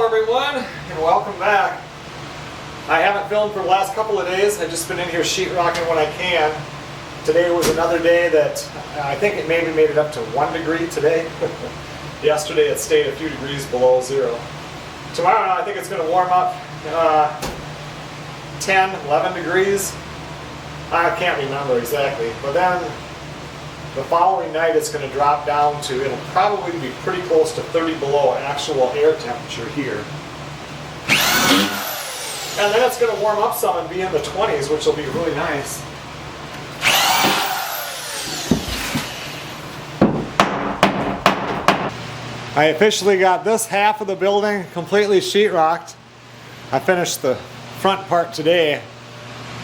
everyone, and welcome back. I haven't filmed for the last couple of days. I've just been in here sheetrocking when I can. Today was another day that I think it maybe made it up to 1 degree today. Yesterday it stayed a few degrees below zero. Tomorrow I think it's going to warm up 10, 11 degrees. I can't remember exactly, but then the following night it's going to drop down to, it'll probably be pretty close to 30 below actual air temperature here. And then it's going to warm up some and be in the 20s, which will be really nice. I officially got this half of the building completely sheetrocked. I finished the front part today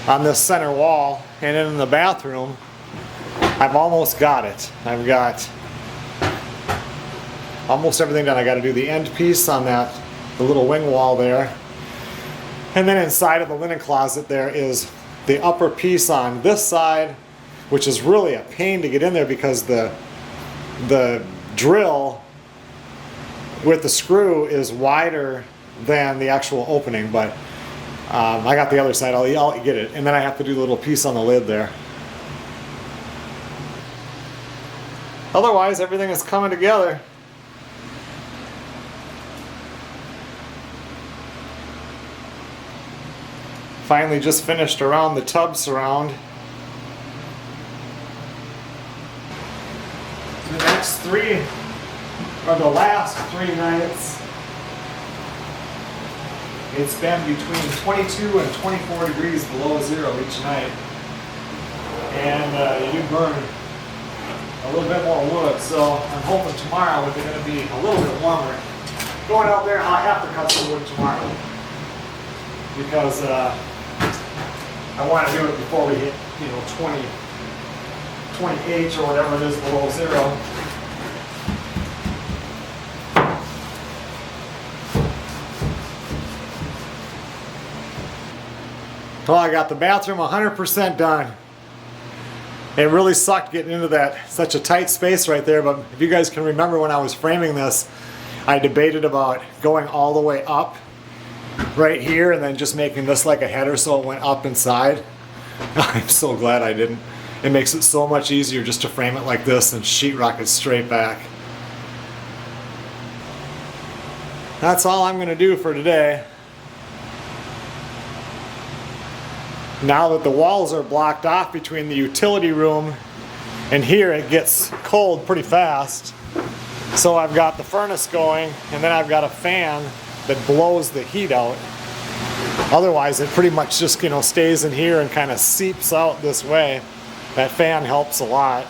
on this center wall, and in the bathroom I've almost got it. I've got almost everything done. I got to do the end piece on that, the little wing wall there. And then inside of the linen closet there is the upper piece on this side, which is really a pain to get in there because the drill with the screw is wider than the actual opening, but I got the other side. I'll get it. And then I have to do the little piece on the lid there. Otherwise, everything is coming together. Finally just finished around the tub surround. The next three, or the last 3 nights, it's been between 22 and 24 degrees below zero each night. And you do burn a little bit more wood, so I'm hoping tomorrow it's going to be a little bit warmer. Going out there, I'll have to cut some wood tomorrow because I want to do it before we hit, 28 or whatever it is below zero. Well, I got the bathroom 100% done. It really sucked getting into such a tight space right there, but if you guys can remember when I was framing this, I debated about going all the way up right here and then just making this like a header so it went up inside. I'm so glad I didn't. It makes it so much easier just to frame it like this and sheetrock it straight back. That's all I'm going to do for today. Now that the walls are blocked off between the utility room and here, it gets cold pretty fast. So I've got the furnace going, and then I've got a fan that blows the heat out. Otherwise it pretty much just stays in here and kind of seeps out this way. That fan helps a lot.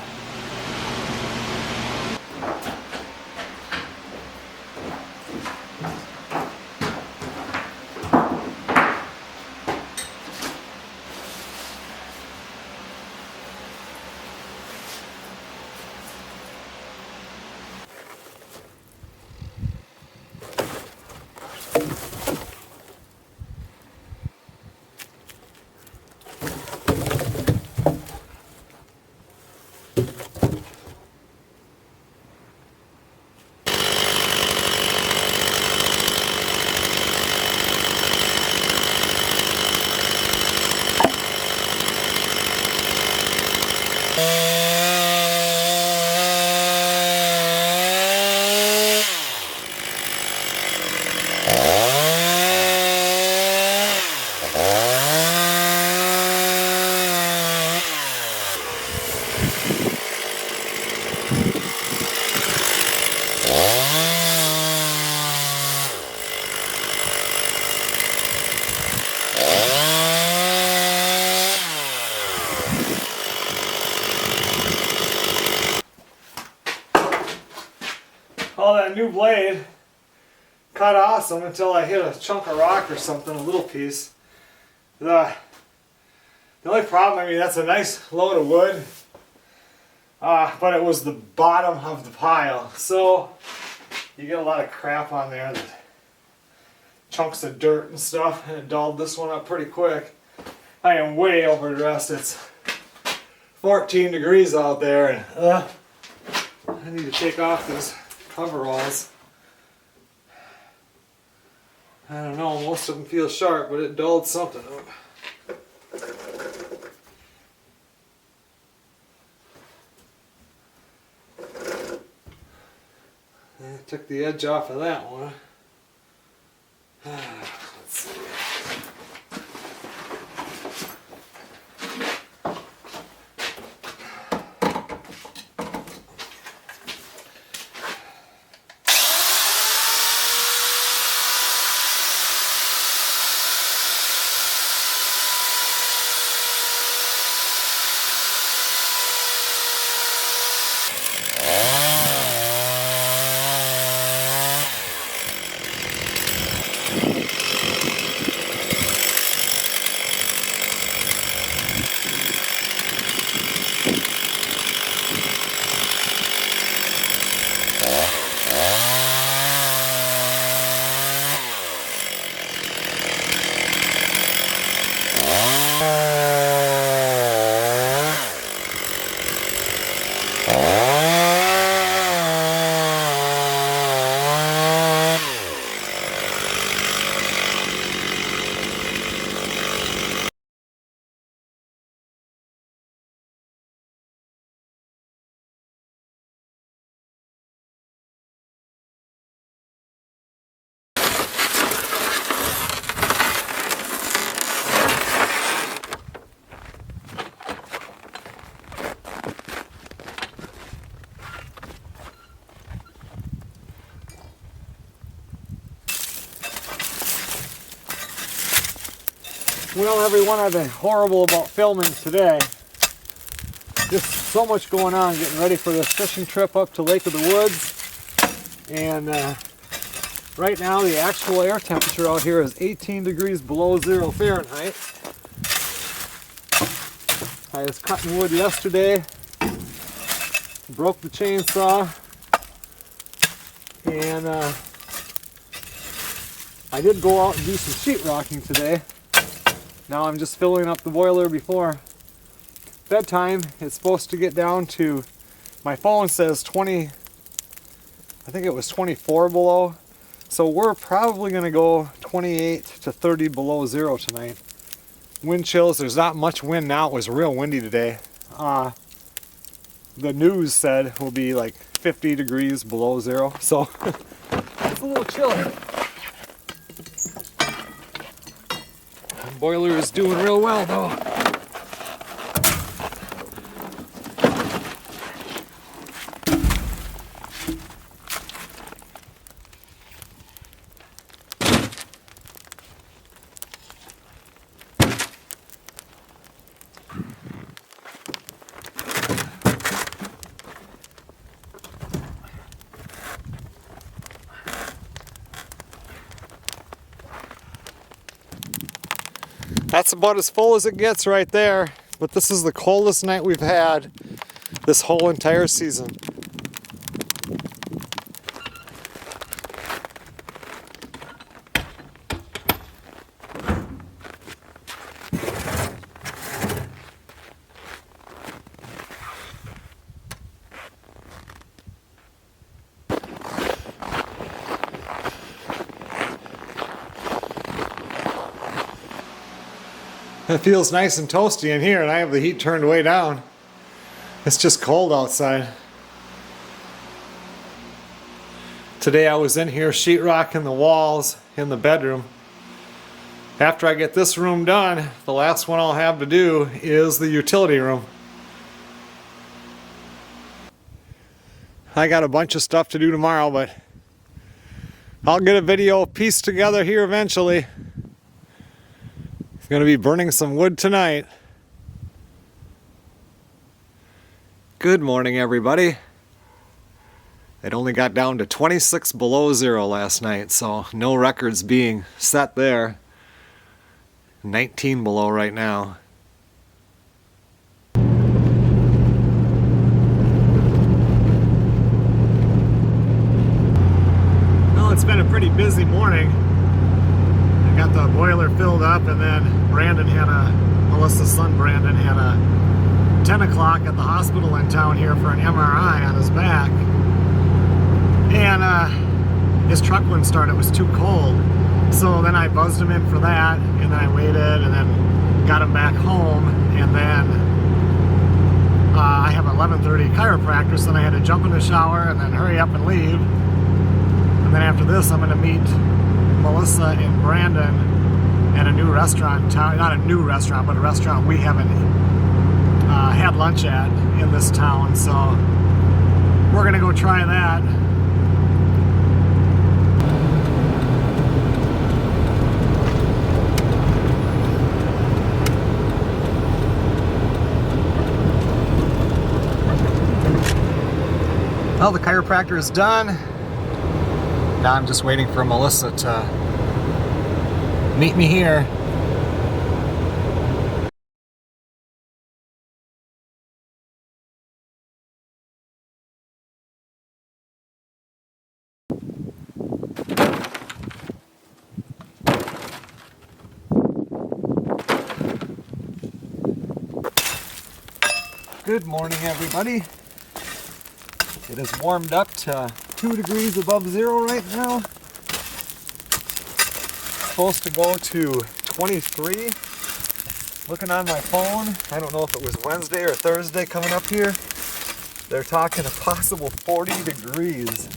Well, that new blade cut awesome until I hit a chunk of rock or something, a little piece. The only problem, that's a nice load of wood, but it was the bottom of the pile. So you get a lot of crap on there, chunks of dirt and stuff, and it dulled this one up pretty quick. I am way overdressed. It's 14 degrees out there, and I need to take off these coveralls. I don't know, most of them feel sharp, but it dulled something up. I took the edge off of that one. Let's see. Well, everyone, I've been horrible about filming today. Just so much going on getting ready for this fishing trip up to Lake of the Woods. And right now the actual air temperature out here is 18 degrees below 0 Fahrenheit. I was cutting wood yesterday, broke the chainsaw, and I did go out and do some sheetrocking today. Now I'm just filling up the boiler before bedtime. It's supposed to get down to, my phone says 20, I think it was 24 below. So we're probably going to go 28 to 30 below 0 tonight. Wind chills, there's not much wind now. It was real windy today. The news said it will be like 50 degrees below 0. So it's a little chilly. Boiler is doing real well though. That's about as full as it gets right there, but this is the coldest night we've had this whole entire season. It feels nice and toasty in here, and I have the heat turned way down. It's just cold outside. Today I was in here sheetrocking the walls in the bedroom. After I get this room done, the last one I'll have to do is the utility room. I got a bunch of stuff to do tomorrow, but I'll get a video pieced together here eventually. Going to be burning some wood tonight. Good morning, everybody. It only got down to 26 below 0 last night, so no records being set there. 19 below right now. Well, it's been a pretty busy morning. Got the boiler filled up, and then Melissa's son Brandon had a 10 o'clock at the hospital in town here for an MRI on his back. And his truck wouldn't start, it was too cold. So then I buzzed him in for that, and then I waited, and then got him back home, and then I have 11:30 chiropractor, so then I had to jump in the shower and then hurry up and leave. And then after this, I'm going to meet Melissa and Brandon at a new restaurant in town. Not a new restaurant, but a restaurant we haven't had lunch at in this town. So we're going to go try that. Well, the chiropractor is done. Now I'm just waiting for Melissa to meet me here. Good morning, everybody. It is warmed up to 2 degrees above zero right now. Supposed to go to 23. Looking on my phone, I don't know if it was Wednesday or Thursday coming up here. They're talking a possible 40 degrees.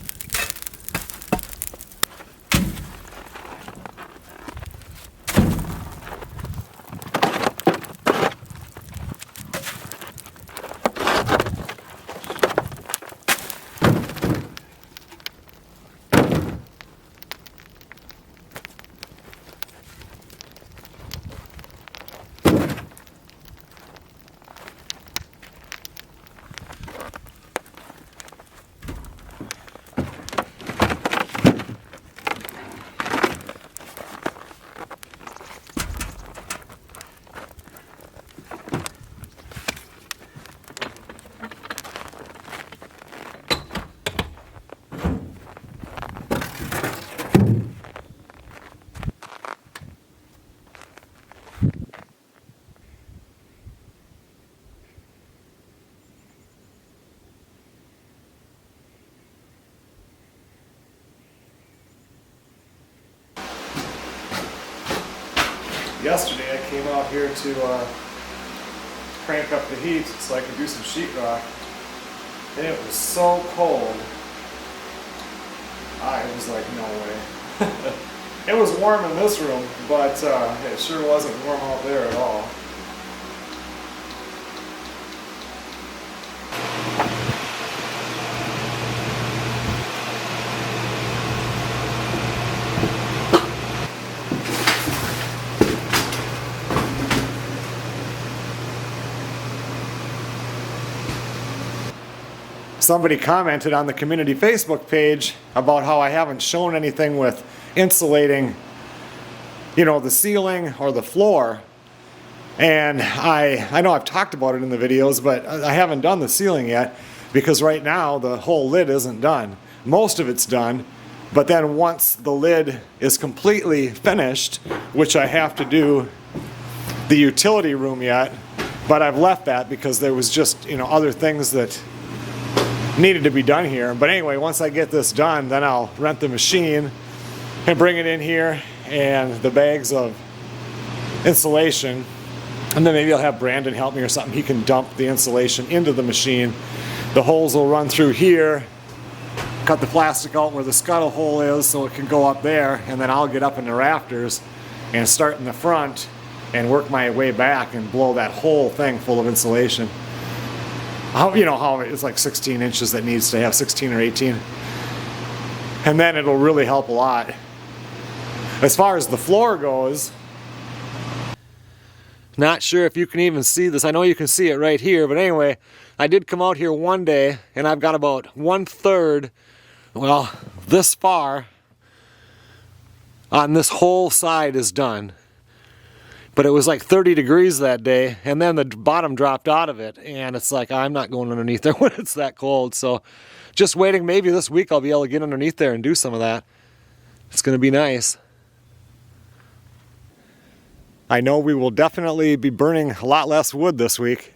Yesterday I came out here to crank up the heat so I could do some sheetrock, and it was so cold. I was like, no way. It was warm in this room, but it sure wasn't warm out there at all. Somebody commented on the community Facebook page about how I haven't shown anything with insulating, you know, the ceiling or the floor. And I know I've talked about it in the videos, but I haven't done the ceiling yet because right now the whole lid isn't done. Most of it's done, but then once the lid is completely finished, which I have to do the utility room yet, but I've left that because there was just, you know, other things that needed to be done here. But anyway, once I get this done, then I'll rent the machine and bring it in here and the bags of insulation, and then maybe I'll have Brandon help me or something. He can dump the insulation into the machine. The holes will run through here, cut the plastic out where the scuttle hole is so it can go up there, and then I'll get up in the rafters and start in the front and work my way back and blow that whole thing full of insulation. You know how it's like 16 inches that needs to have, 16 or 18. And then it'll really help a lot. As far as the floor goes, not sure if you can even see this. I know you can see it right here, but anyway, I did come out here one day and I've got about 1/3, well, this far on this whole side is done. But it was like 30 degrees that day, and then the bottom dropped out of it, and it's like, I'm not going underneath there when it's that cold. So just waiting, maybe this week I'll be able to get underneath there and do some of that. It's going to be nice. I know we will definitely be burning a lot less wood this week.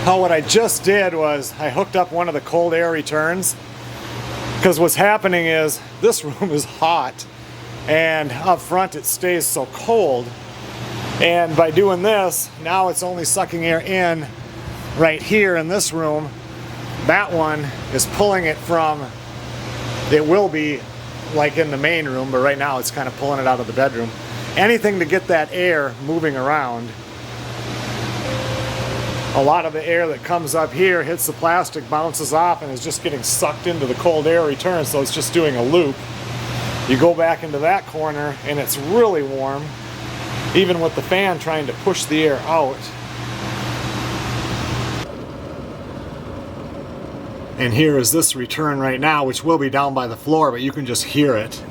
Oh, what I just did was I hooked up one of the cold air returns, because what's happening is this room is hot and up front it stays so cold, and by doing this now it's only sucking air in right here in this room. That one is pulling it from, it will be like in the main room, but right now it's kind of pulling it out of the bedroom. Anything to get that air moving around. A lot of the air that comes up here hits the plastic, bounces off, and is just getting sucked into the cold air return, so it's just doing a loop. You go back into that corner and it's really warm, even with the fan trying to push the air out. And here is this return right now, which will be down by the floor, but you can just hear it.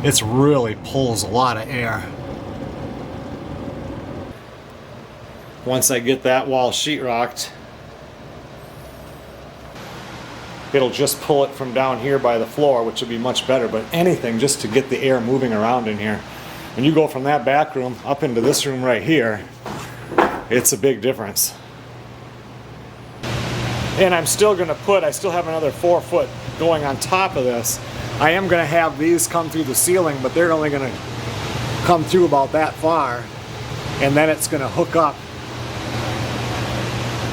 It really pulls a lot of air. Once I get that wall sheetrocked, it'll just pull it from down here by the floor, which will be much better, but anything just to get the air moving around in here. When you go from that back room up into this room right here, it's a big difference. And I'm still going to I still have another 4 foot going on top of this. I am going to have these come through the ceiling, but they're only going to come through about that far, and then it's going to hook up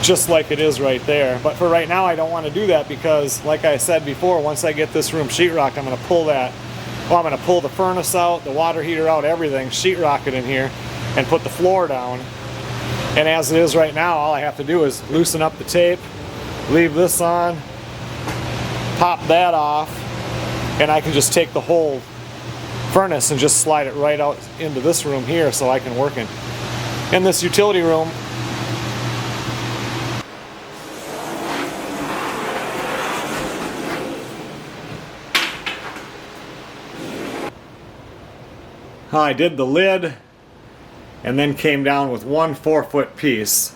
just like it is right there. But for right now I don't want to do that, because like I said before, once I get this room sheetrocked, I'm going to pull that, well, I'm going to pull the furnace out, the water heater out, everything, sheetrock it in here, and put the floor down. And as it is right now, all I have to do is loosen up the tape, leave this on, pop that off, and I can just take the whole furnace and just slide it right out into this room here, so I can work in this utility room. I did the lid and then came down with one 4 foot piece.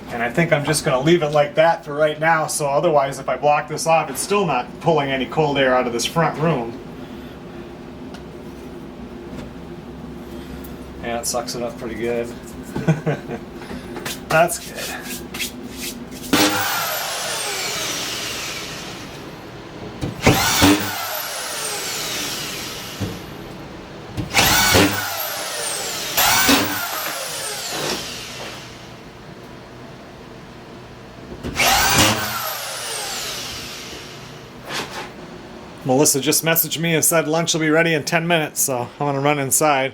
And I think I'm just going to leave it like that for right now, so otherwise if I block this off, it's still not pulling any cold air out of this front room. Yeah, it sucks it up pretty good. That's good. Melissa just messaged me and said lunch will be ready in 10 minutes, so I'm gonna run inside.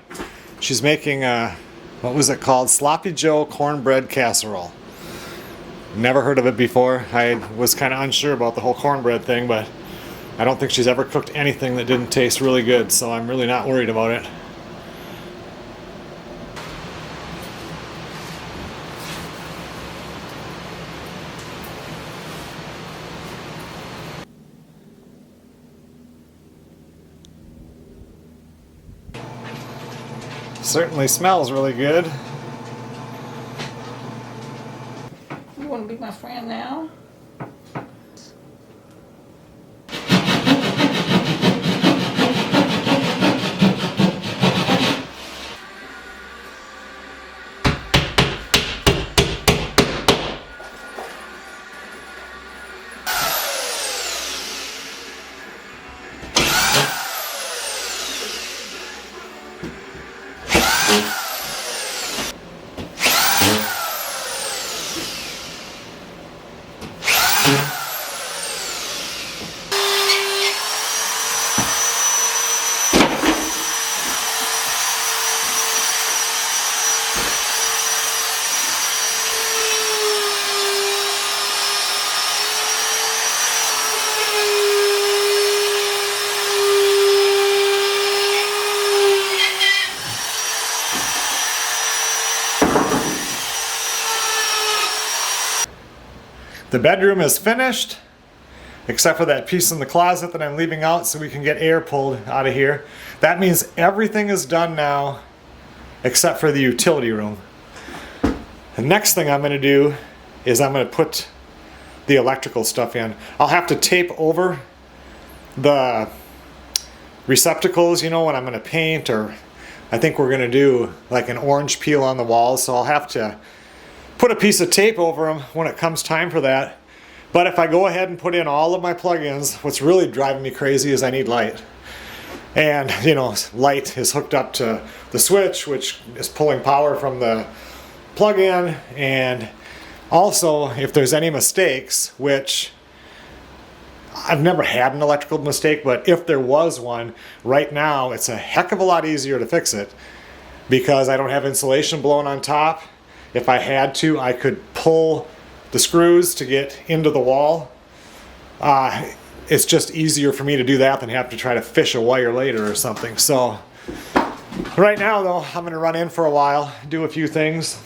She's making what was it called? Sloppy Joe cornbread casserole. Never heard of it before. I was kind of unsure about the whole cornbread thing, but I don't think she's ever cooked anything that didn't taste really good, so I'm really not worried about it. Certainly smells really good. You want to be my friend now? The bedroom is finished, except for that piece in the closet that I'm leaving out so we can get air pulled out of here. That means everything is done now except for the utility room. The next thing I'm going to do is I'm going to put the electrical stuff in. I'll have to tape over the receptacles, you know, when I'm going to paint or I think we're gonna do like an orange peel on the walls, so I'll have to put a piece of tape over them when it comes time for that. But if I go ahead and put in all of my plugins, what's really driving me crazy is I need light. And you know, light is hooked up to the switch, which is pulling power from the plug-in. And also, if there's any mistakes, which I've never had an electrical mistake, but if there was one, right now it's a heck of a lot easier to fix it because I don't have insulation blown on top. If I had to, I could pull the screws to get into the wall. It's just easier for me to do that than have to try to fish a wire later or something. So right now though, I'm gonna run in for a while, do a few things.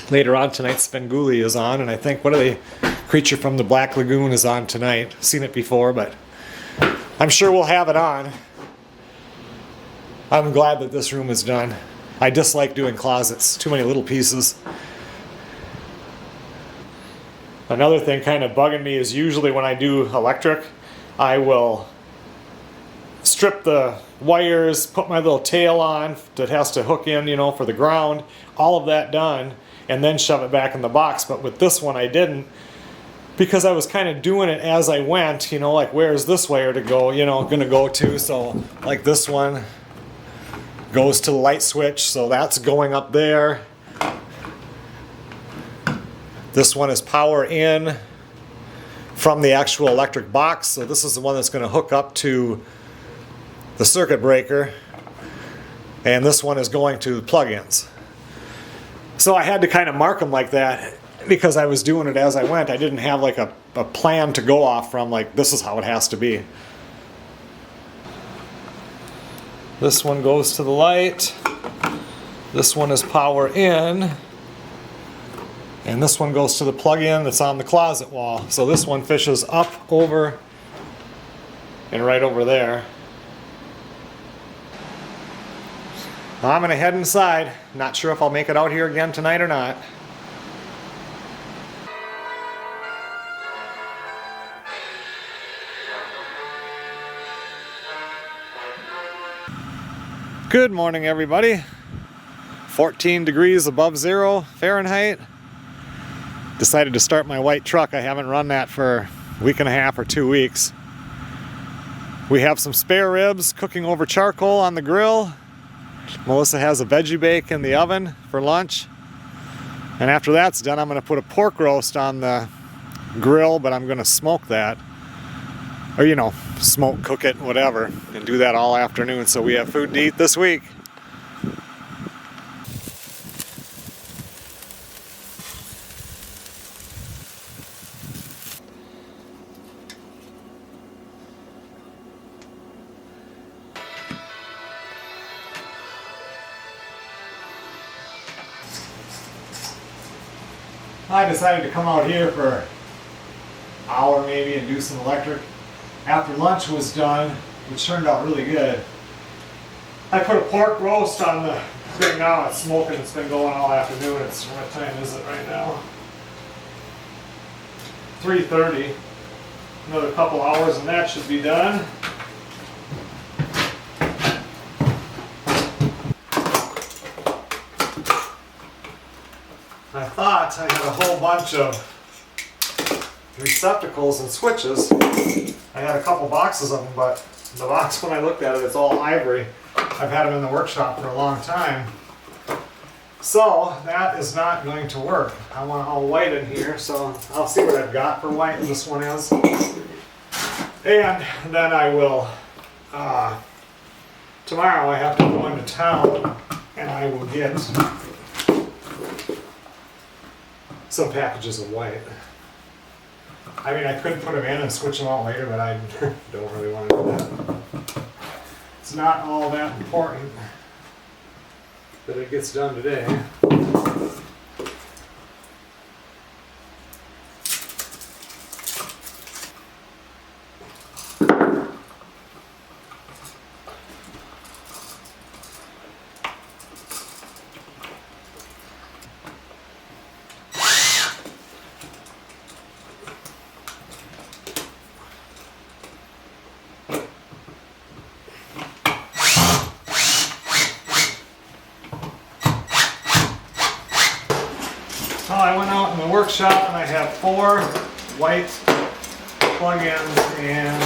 Later on tonight, Svengoolie is on, and I think, Creature from the Black Lagoon is on tonight. Seen it before, but I'm sure we'll have it on. I'm glad that this room is done. I dislike doing closets, too many little pieces. Another thing kind of bugging me is usually when I do electric, I will strip the wires, put my little tail on that has to hook in, you know, for the ground, all of that done, and then shove it back in the box. But with this one I didn't, because I was kind of doing it as I went, you know, like where's this wire to go, you know, gonna go to. So like this one goes to the light switch, so that's going up there. This one is power in from the actual electric box, so this is the one that's going to hook up to the circuit breaker, and this one is going to plug-ins. So I had to kind of mark them like that because I was doing it as I went. I didn't have like a plan to go off from, like this is how it has to be. This one goes to the light, this one is power in, and this one goes to the plug-in that's on the closet wall. So this one fishes up, over, and right over there. I'm gonna head inside. Not sure if I'll make it out here again tonight or not. Good morning, everybody. 14 degrees above zero Fahrenheit. Decided to start my white truck. I haven't run that for a week and a half or 2 weeks. We have some spare ribs cooking over charcoal on the grill. Melissa has a veggie bake in the oven for lunch. And after that's done, I'm going to put a pork roast on the grill, but I'm going to smoke that. Or, you know, smoke, cook it, whatever, and do that all afternoon. So we have food to eat this week. I decided to come out here for an hour maybe and do some electric. After lunch was done, which turned out really good, I put a pork roast on the thing now. It's smoking. It's been going all afternoon. What time is it right now? 3:30. Another couple hours and that should be done. I thought I had a whole bunch of receptacles and switches. I had a couple boxes of them, but the box, when I looked at it, it's all ivory. I've had them in the workshop for a long time. So that is not going to work. I want all white in here, so I'll see what I've got for white this one is. And then I will, tomorrow I have to go into town and I will get some packages of white. I mean, I could put them in and switch them out later, but I don't really want to do that. It's not all that important that it gets done today. Well, I went out in the workshop and I have 4 white plug-ins and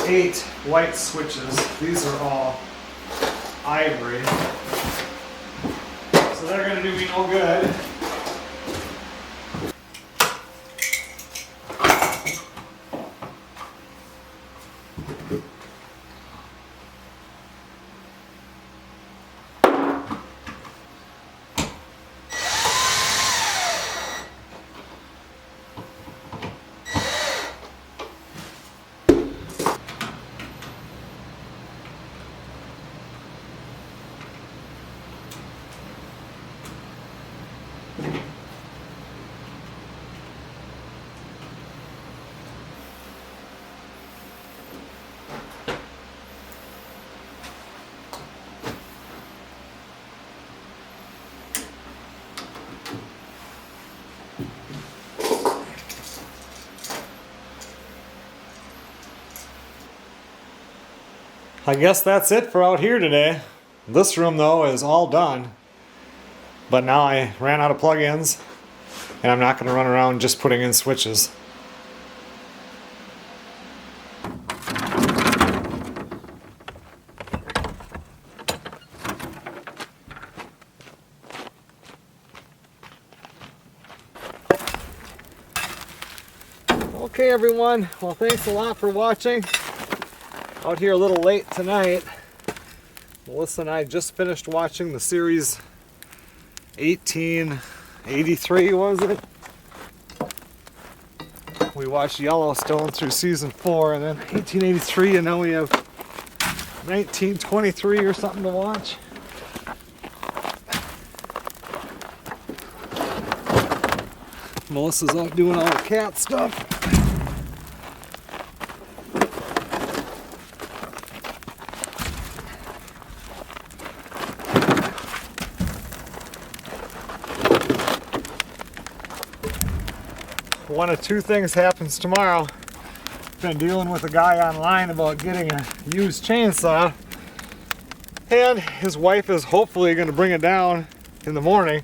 8 white switches. These are all ivory. So they're going to do me no good. I guess that's it for out here today. This room though is all done. But now I ran out of plug-ins and I'm not going to run around just putting in switches. Okay everyone, well thanks a lot for watching. Out here a little late tonight. Melissa and I just finished watching the series 1883, was it? We watched Yellowstone through season 4 and then 1883, and now we have 1923 or something to watch. Melissa's out doing all the cat stuff. One of 2 things happens tomorrow. Been dealing with a guy online about getting a used chainsaw, and his wife is hopefully going to bring it down in the morning,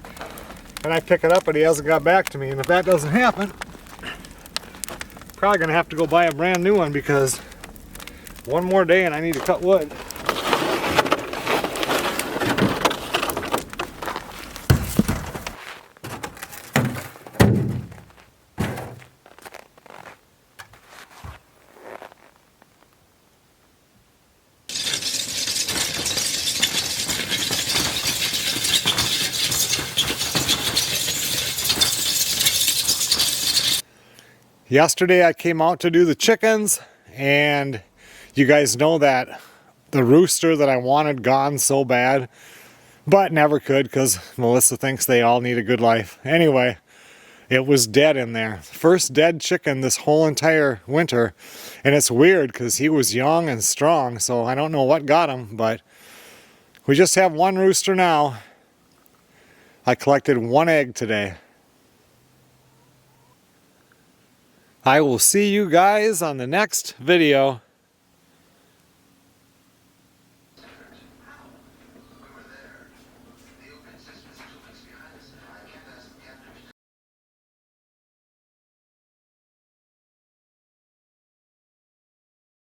and I pick it up but he hasn't got back to me. And if that doesn't happen, probably going to have to go buy a brand new one, because one more day and I need to cut wood. Yesterday I came out to do the chickens, and you guys know that the rooster that I wanted gone so bad, but never could because Melissa thinks they all need a good life. Anyway, it was dead in there. First dead chicken this whole entire winter, and it's weird because he was young and strong, so I don't know what got him, but we just have one rooster now. I collected 1 egg today. I will see you guys on the next video.